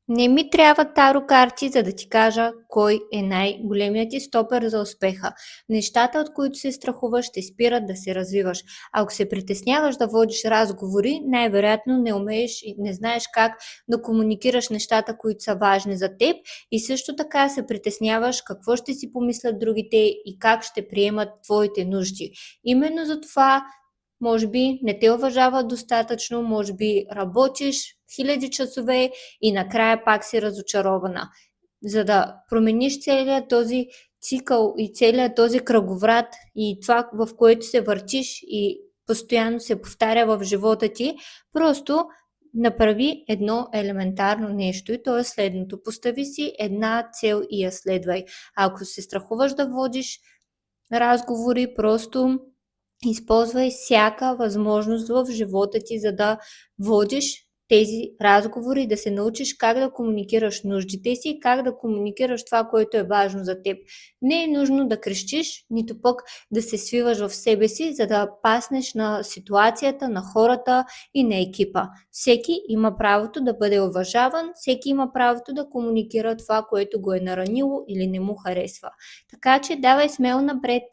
Не ми трябва таро карти, за да ти кажа кой е най-големият ти стопер за успеха. Нещата, от които се страхуваш, ще спират да се развиваш. Ако се притесняваш да водиш разговори, най-вероятно не умееш и не знаеш как да комуникираш нещата, които са важни за теб, и също така се притесняваш какво ще си помислят другите и как ще приемат твоите нужди. Именно за това може би не те уважават достатъчно, може би работиш хиляди часове и накрая пак си разочарована. За да промениш целият този цикъл и целият този кръговрат и това, в което се въртиш и постоянно се повтаря в живота ти, просто направи едно елементарно нещо, и то е следното. Постави си една цел и я следвай. Ако се страхуваш да водиш разговори, просто използвай всяка възможност в живота ти, за да водиш тези разговори, да се научиш как да комуникираш нуждите си и как да комуникираш това, което е важно за теб. Не е нужно да крещиш, нито пък да се свиваш в себе си, за да паснеш на ситуацията, на хората и на екипа. Всеки има правото да бъде уважаван, всеки има правото да комуникира това, което го е наранило или не му харесва. Така че давай смело напред!